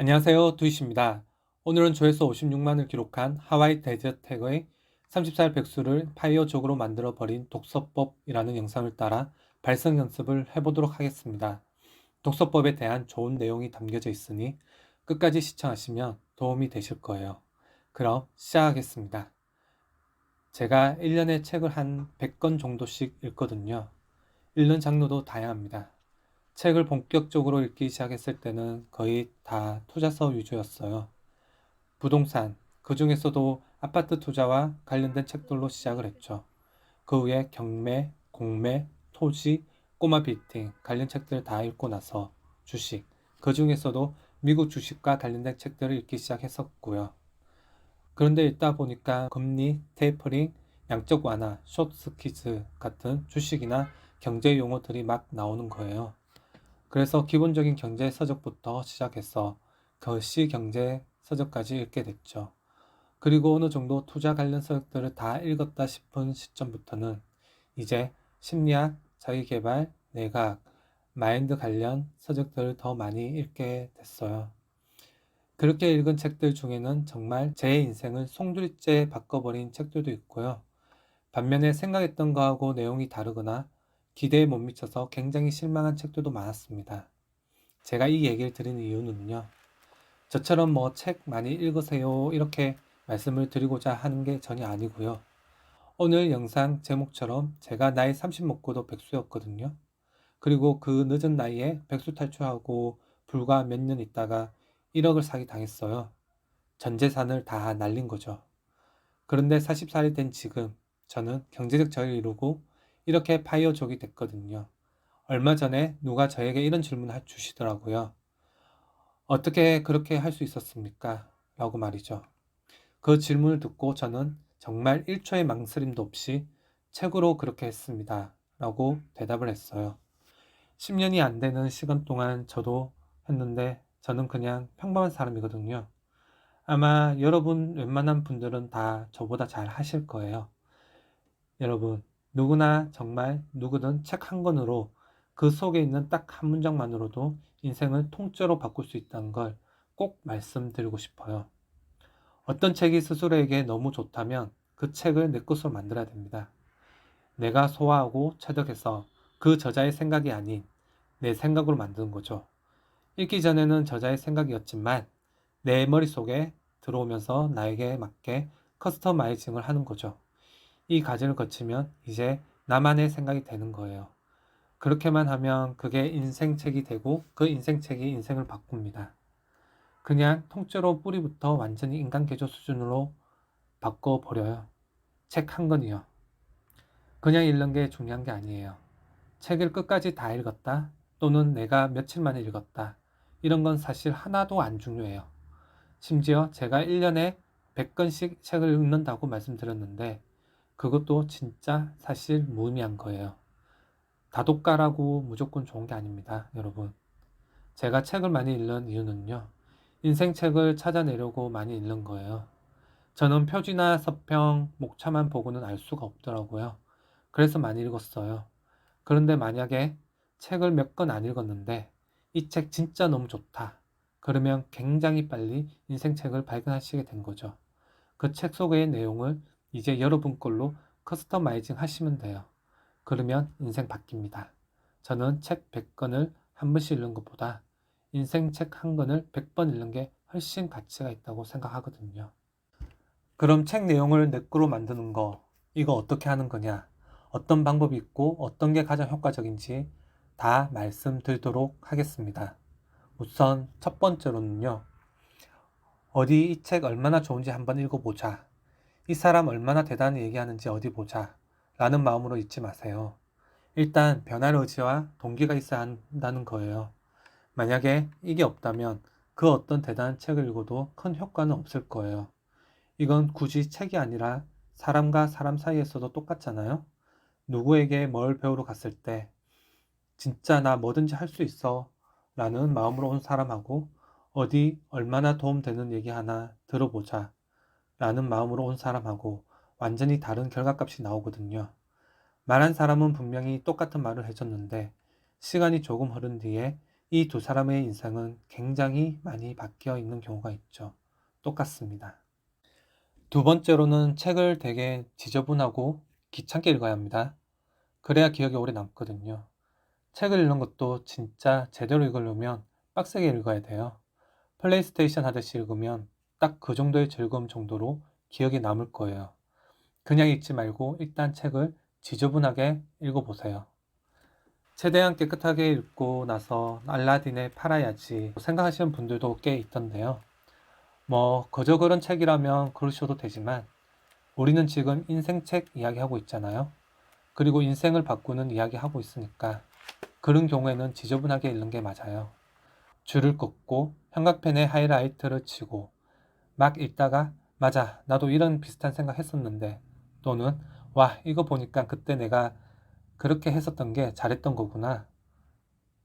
안녕하세요. 두이씨입니다. 오늘은 조회수 56만을 기록한 하와이 데저텍의 30살 백수를 파이어족으로 만들어버린 독서법이라는 영상을 따라 발성 연습을 해보도록 하겠습니다. 독서법에 대한 좋은 내용이 담겨져 있으니 끝까지 시청하시면 도움이 되실 거예요. 그럼 시작하겠습니다. 제가 1년에 책을 한 100권 정도씩 읽거든요. 읽는 장르도 다양합니다. 책을 본격적으로 읽기 시작했을 때는 거의 다 투자서 위주였어요. 부동산, 그 중에서도 아파트 투자와 관련된 책들로 시작을 했죠. 그 후에 경매, 공매, 토지, 꼬마 빌딩 관련 책들을 다 읽고 나서 주식, 그 중에서도 미국 주식과 관련된 책들을 읽기 시작했었고요. 그런데 읽다 보니까 금리, 테이퍼링, 양적 완화, 숏 스퀴즈 같은 주식이나 경제 용어들이 막 나오는 거예요. 그래서 기본적인 경제 서적부터 시작해서 거시 경제 서적까지 읽게 됐죠. 그리고 어느 정도 투자 관련 서적들을 다 읽었다 싶은 시점부터는 이제 심리학, 자기계발, 내과학, 마인드 관련 서적들을 더 많이 읽게 됐어요. 그렇게 읽은 책들 중에는 정말 제 인생을 송두리째 바꿔버린 책들도 있고요. 반면에 생각했던 거하고 내용이 다르거나 기대에 못 미쳐서 굉장히 실망한 책들도 많았습니다. 제가 이 얘기를 드리는 이유는요. 저처럼 뭐 책 많이 읽으세요 이렇게 말씀을 드리고자 하는 게 전혀 아니고요. 오늘 영상 제목처럼 제가 나이 30 먹고도 백수였거든요. 그리고 그 늦은 나이에 백수 탈출하고 불과 몇 년 있다가 1억을 사기 당했어요. 전 재산을 다 날린 거죠. 그런데 40살이 된 지금 저는 경제적 자유를 이루고 이렇게 파이어족이 됐거든요. 얼마 전에 누가 저에게 이런 질문을 주시더라고요. 어떻게 그렇게 할 수 있었습니까? 라고 말이죠. 그 질문을 듣고 저는 정말 1초의 망설임도 없이 책으로 그렇게 했습니다. 라고 대답을 했어요. 10년이 안 되는 시간 동안 저도 했는데 저는 그냥 평범한 사람이거든요. 아마 여러분 웬만한 분들은 다 저보다 잘 하실 거예요. 여러분, 누구나 정말 누구든 책 한 권으로 그 속에 있는 딱 한 문장만으로도 인생을 통째로 바꿀 수 있다는 걸 꼭 말씀드리고 싶어요. 어떤 책이 스스로에게 너무 좋다면 그 책을 내 것으로 만들어야 됩니다. 내가 소화하고 체득해서 그 저자의 생각이 아닌 내 생각으로 만드는 거죠. 읽기 전에는 저자의 생각이었지만 내 머릿속에 들어오면서 나에게 맞게 커스터마이징을 하는 거죠. 이 과정을 거치면 이제 나만의 생각이 되는 거예요. 그렇게만 하면 그게 인생책이 되고 그 인생책이 인생을 바꿉니다. 그냥 통째로 뿌리부터 완전히 인간 개조 수준으로 바꿔버려요. 책 한 권이요. 그냥 읽는 게 중요한 게 아니에요. 책을 끝까지 다 읽었다 또는 내가 며칠 만에 읽었다 이런 건 사실 하나도 안 중요해요. 심지어 제가 1년에 100권씩 책을 읽는다고 말씀드렸는데 그것도 진짜 사실 무의미한 거예요. 다독가라고 무조건 좋은 게 아닙니다, 여러분. 제가 책을 많이 읽는 이유는요. 인생책을 찾아내려고 많이 읽는 거예요. 저는 표지나 서평, 목차만 보고는 알 수가 없더라고요. 그래서 많이 읽었어요. 그런데 만약에 책을 몇 권 안 읽었는데 이 책 진짜 너무 좋다. 그러면 굉장히 빨리 인생책을 발견하시게 된 거죠. 그 책 속의 내용을 이제 여러분 걸로 커스터마이징 하시면 돼요. 그러면 인생 바뀝니다. 저는 책 100권을 한 번씩 읽는 것보다 인생 책 한 권을 100번 읽는 게 훨씬 가치가 있다고 생각하거든요. 그럼 책 내용을 내 거로 만드는 거, 이거 어떻게 하는 거냐? 어떤 방법이 있고 어떤 게 가장 효과적인지 다 말씀드리도록 하겠습니다. 우선 첫 번째로는요. 어디 이 책 얼마나 좋은지 한번 읽어보자. 이 사람 얼마나 대단히 얘기하는지 어디 보자. 라는 마음으로 읽지 마세요. 일단 변할 의지와 동기가 있어야 한다는 거예요. 만약에 이게 없다면 그 어떤 대단한 책을 읽어도 큰 효과는 없을 거예요. 이건 굳이 책이 아니라 사람과 사람 사이에서도 똑같잖아요. 누구에게 뭘 배우러 갔을 때 진짜 나 뭐든지 할 수 있어 라는 마음으로 온 사람하고 어디 얼마나 도움되는 얘기 하나 들어보자 라는 마음으로 온 사람하고 완전히 다른 결과값이 나오거든요. 말한 사람은 분명히 똑같은 말을 해줬는데 시간이 조금 흐른 뒤에 이 두 사람의 인생은 굉장히 많이 바뀌어 있는 경우가 있죠. 똑같습니다. 두 번째로는 책을 되게 지저분하고 귀찮게 읽어야 합니다. 그래야 기억이 오래 남거든요. 책을 읽는 것도 진짜 제대로 읽으려면 빡세게 읽어야 돼요. 플레이스테이션 하듯이 읽으면 딱 그 정도의 즐거움 정도로 기억에 남을 거예요. 그냥 읽지 말고 일단 책을 지저분하게 읽어보세요. 최대한 깨끗하게 읽고 나서 알라딘에 팔아야지 생각하시는 분들도 꽤 있던데요. 그저 그런 책이라면 그러셔도 되지만 우리는 지금 인생책 이야기하고 있잖아요. 그리고 인생을 바꾸는 이야기 하고 있으니까 그런 경우에는 지저분하게 읽는 게 맞아요. 줄을 긋고 형광펜에 하이라이트를 치고 막 읽다가 맞아 나도 이런 비슷한 생각 했었는데 또는 와 이거 보니까 그때 내가 그렇게 했었던 게 잘했던 거구나.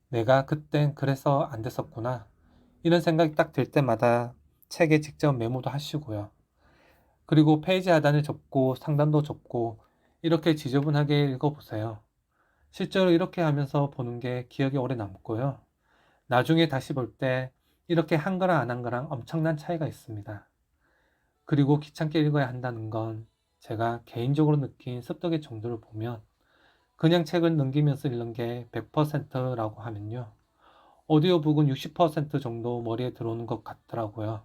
내가 그땐 그래서 안 됐었구나. 이런 생각이 딱 들 때마다 책에 직접 메모도 하시고요. 그리고 페이지 하단을 접고 상단도 접고 이렇게 지저분하게 읽어보세요. 실제로 이렇게 하면서 보는 게 기억에 오래 남고요. 나중에 다시 볼 때 이렇게 한 거랑 안 한 거랑 엄청난 차이가 있습니다. 그리고 귀찮게 읽어야 한다는 건 제가 개인적으로 느낀 습득의 정도를 보면 그냥 책을 넘기면서 읽는 게 100%라고 하면요. 오디오북은 60% 정도 머리에 들어오는 것 같더라고요.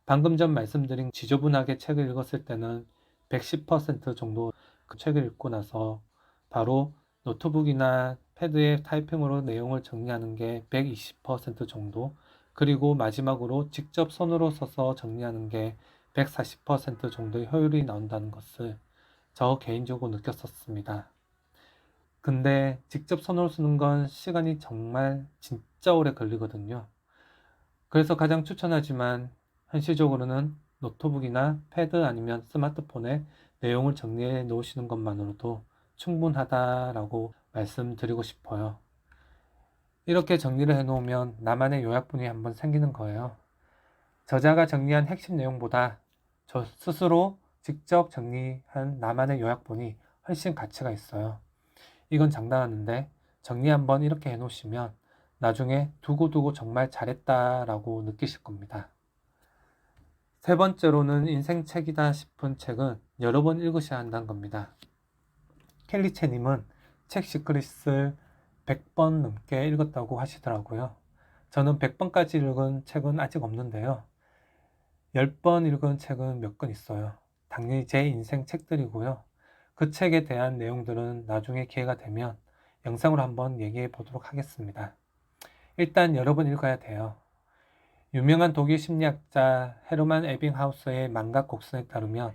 방금 전 말씀드린 지저분하게 책을 읽었을 때는 110% 정도 그 책을 읽고 나서 바로 노트북이나 패드에 타이핑으로 내용을 정리하는 게 120% 정도, 그리고 마지막으로 직접 손으로 써서 정리하는 게 140% 정도의 효율이 나온다는 것을 저 개인적으로 느꼈었습니다. 근데 직접 손으로 쓰는 건 시간이 정말 진짜 오래 걸리거든요. 그래서 가장 추천하지만 현실적으로는 노트북이나 패드 아니면 스마트폰에 내용을 정리해 놓으시는 것만으로도 충분하다라고 말씀드리고 싶어요. 이렇게 정리를 해 놓으면 나만의 요약본이 한번 생기는 거예요. 저자가 정리한 핵심 내용보다 저 스스로 직접 정리한 나만의 요약본이 훨씬 가치가 있어요. 이건 장난하는데 정리 한번 이렇게 해 놓으시면 나중에 두고두고 정말 잘했다라고 느끼실 겁니다. 세 번째로는 인생 책이다 싶은 책은 여러 번 읽으셔야 한다는 겁니다. 켈리 채님은 책 시크릿을 100번 넘게 읽었다고 하시더라고요. 저는 100번까지 읽은 책은 아직 없는데요. 10번 읽은 책은 몇 권 있어요. 당연히 제 인생 책들이고요. 그 책에 대한 내용들은 나중에 기회가 되면 영상으로 한번 얘기해 보도록 하겠습니다. 일단 여러 번 읽어야 돼요. 유명한 독일 심리학자 헤르만 에빙하우스의 망각 곡선에 따르면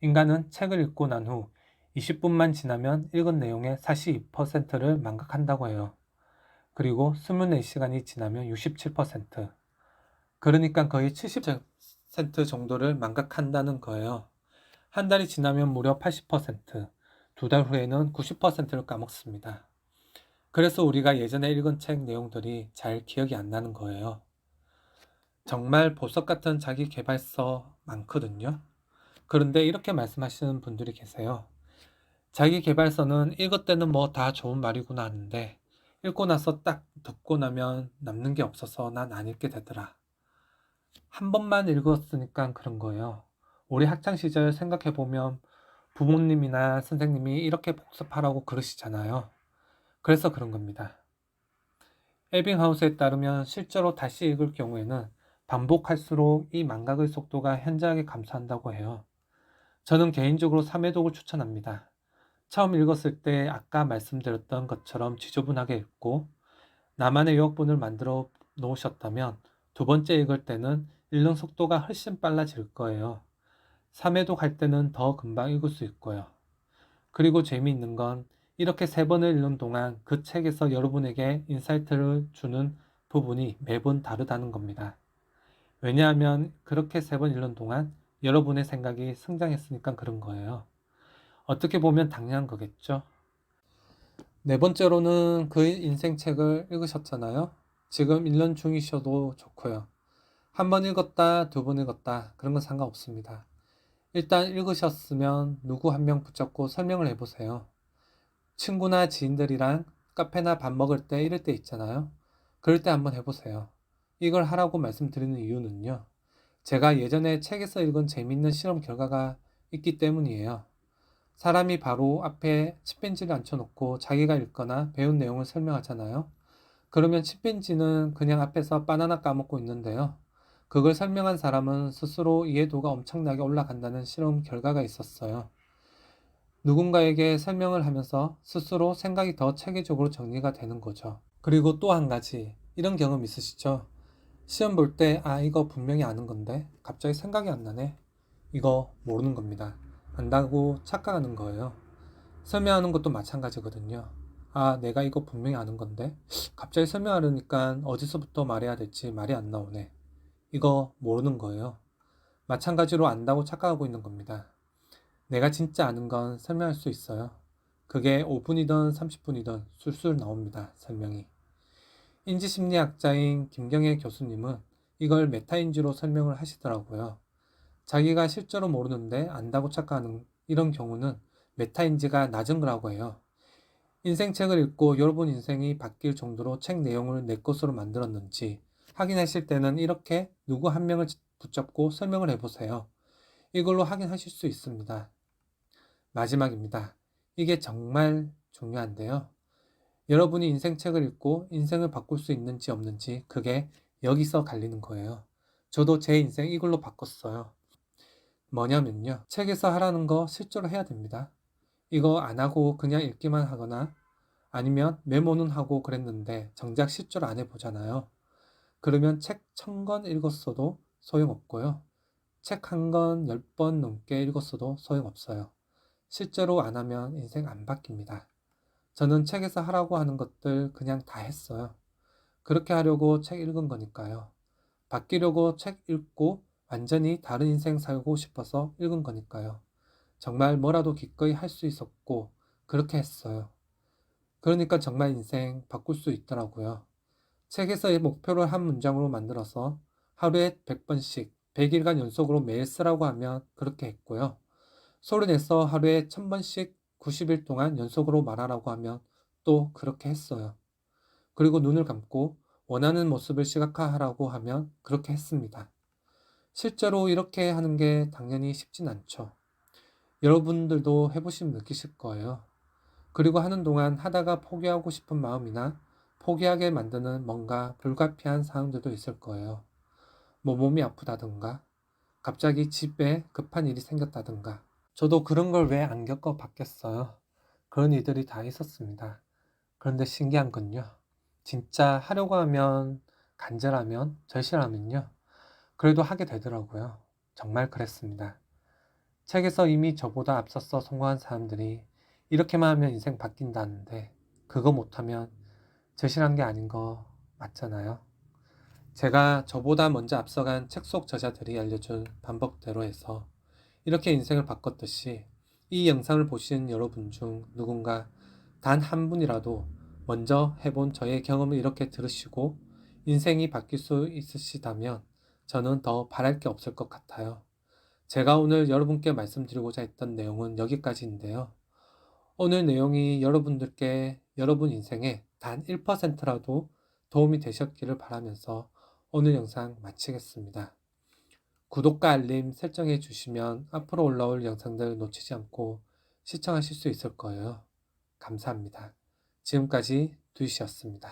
인간은 책을 읽고 난 후 20분만 지나면 읽은 내용의 42%를 망각한다고 해요. 그리고 24시간이 지나면 67%, 그러니까 거의 70% 정도를 망각한다는 거예요. 한 달이 지나면 무려 80%, 두 달 후에는 90%를 까먹습니다. 그래서 우리가 예전에 읽은 책 내용들이 잘 기억이 안 나는 거예요. 정말 보석 같은 자기 계발서 많거든요. 그런데 이렇게 말씀하시는 분들이 계세요. 자기 계발서는 읽을 때는 뭐 다 좋은 말이구나 하는데 읽고 나서 딱 듣고 나면 남는 게 없어서 난 안 읽게 되더라. 한 번만 읽었으니까 그런 거예요. 우리 학창시절 생각해보면 부모님이나 선생님이 이렇게 복습하라고 그러시잖아요. 그래서 그런 겁니다. 에빙하우스에 따르면 실제로 다시 읽을 경우에는 반복할수록 이 망각의 속도가 현저하게 감소한다고 해요. 저는 개인적으로 3회독을 추천합니다. 처음 읽었을 때 아까 말씀드렸던 것처럼 지저분하게 읽고 나만의 요약본을 만들어 놓으셨다면 두 번째 읽을 때는 읽는 속도가 훨씬 빨라질 거예요. 3회독 할 때는 더 금방 읽을 수 있고요. 그리고 재미있는 건 이렇게 세 번을 읽는 동안 그 책에서 여러분에게 인사이트를 주는 부분이 매번 다르다는 겁니다. 왜냐하면 그렇게 세 번 읽는 동안 여러분의 생각이 성장했으니까 그런 거예요. 어떻게 보면 당연한 거겠죠? 네 번째로는 그 인생 책을 읽으셨잖아요. 지금 1년 중이셔도 좋고요. 한 번 읽었다, 두 번 읽었다, 그런 건 상관없습니다. 일단 읽으셨으면 누구 한 명 붙잡고 설명을 해보세요. 친구나 지인들이랑 카페나 밥 먹을 때 이럴 때 있잖아요. 그럴 때 한번 해보세요. 이걸 하라고 말씀드리는 이유는요. 제가 예전에 책에서 읽은 재미있는 실험 결과가 있기 때문이에요. 사람이 바로 앞에 침팬지를 앉혀놓고 자기가 읽거나 배운 내용을 설명하잖아요. 그러면 침팬지는 그냥 앞에서 바나나 까먹고 있는데요. 그걸 설명한 사람은 스스로 이해도가 엄청나게 올라간다는 실험 결과가 있었어요. 누군가에게 설명을 하면서 스스로 생각이 더 체계적으로 정리가 되는 거죠. 그리고 또 한 가지, 이런 경험 있으시죠? 시험 볼 때, 이거 분명히 아는 건데, 갑자기 생각이 안 나네? 이거 모르는 겁니다. 안다고 착각하는 거예요. 설명하는 것도 마찬가지거든요. 내가 이거 분명히 아는 건데, 갑자기 설명하려니까 어디서부터 말해야 될지 말이 안 나오네. 이거 모르는 거예요. 마찬가지로 안다고 착각하고 있는 겁니다. 내가 진짜 아는 건 설명할 수 있어요. 그게 5분이든 30분이든 술술 나옵니다. 설명이. 인지심리학자인 김경애 교수님은 이걸 메타인지로 설명을 하시더라고요. 자기가 실제로 모르는데 안다고 착각하는 이런 경우는 메타인지가 낮은 거라고 해요. 인생책을 읽고 여러분 인생이 바뀔 정도로 책 내용을 내 것으로 만들었는지 확인하실 때는 이렇게 누구 한 명을 붙잡고 설명을 해보세요. 이걸로 확인하실 수 있습니다. 마지막입니다. 이게 정말 중요한데요. 여러분이 인생책을 읽고 인생을 바꿀 수 있는지 없는지 그게 여기서 갈리는 거예요. 저도 제 인생 이걸로 바꿨어요. 뭐냐면요. 책에서 하라는 거 실제로 해야 됩니다. 이거 안 하고 그냥 읽기만 하거나 아니면 메모는 하고 그랬는데 정작 실제로 안 해보잖아요. 그러면 책 1000권 읽었어도 소용없고요. 책 한 권 10번 넘게 읽었어도 소용없어요. 실제로 안 하면 인생 안 바뀝니다. 저는 책에서 하라고 하는 것들 그냥 다 했어요. 그렇게 하려고 책 읽은 거니까요. 바뀌려고 책 읽고 완전히 다른 인생 살고 싶어서 읽은 거니까요. 정말 뭐라도 기꺼이 할 수 있었고 그렇게 했어요. 그러니까 정말 인생 바꿀 수 있더라고요. 책에서의 목표를 한 문장으로 만들어서 하루에 100번씩 100일간 연속으로 매일 쓰라고 하면 그렇게 했고요. 소리 내서 하루에 1000번씩 90일 동안 연속으로 말하라고 하면 또 그렇게 했어요. 그리고 눈을 감고 원하는 모습을 시각화하라고 하면 그렇게 했습니다. 실제로 이렇게 하는 게 당연히 쉽진 않죠. 여러분들도 해보시면 느끼실 거예요. 그리고 하는 동안 하다가 포기하고 싶은 마음이나 포기하게 만드는 뭔가 불가피한 상황들도 있을 거예요. 몸이 아프다든가, 갑자기 집에 급한 일이 생겼다든가. 저도 그런 걸 왜 안 겪어 봤겠어요. 그런 일들이 다 있었습니다. 그런데 신기한 건요. 진짜 하려고 하면, 간절하면, 절실하면요. 그래도 하게 되더라고요. 정말 그랬습니다. 책에서 이미 저보다 앞서서 성공한 사람들이 이렇게만 하면 인생 바뀐다는데 그거 못하면 절실한 게 아닌 거 맞잖아요. 제가 저보다 먼저 앞서간 책 속 저자들이 알려준 방법대로 해서 이렇게 인생을 바꿨듯이 이 영상을 보신 여러분 중 누군가 단 한 분이라도 먼저 해본 저의 경험을 이렇게 들으시고 인생이 바뀔 수 있으시다면 저는 더 바랄 게 없을 것 같아요. 제가 오늘 여러분께 말씀드리고자 했던 내용은 여기까지인데요. 오늘 내용이 여러분들께 여러분 인생에 단 1%라도 도움이 되셨기를 바라면서 오늘 영상 마치겠습니다. 구독과 알림 설정해 주시면 앞으로 올라올 영상들 놓치지 않고 시청하실 수 있을 거예요. 감사합니다. 지금까지 두이씨였습니다.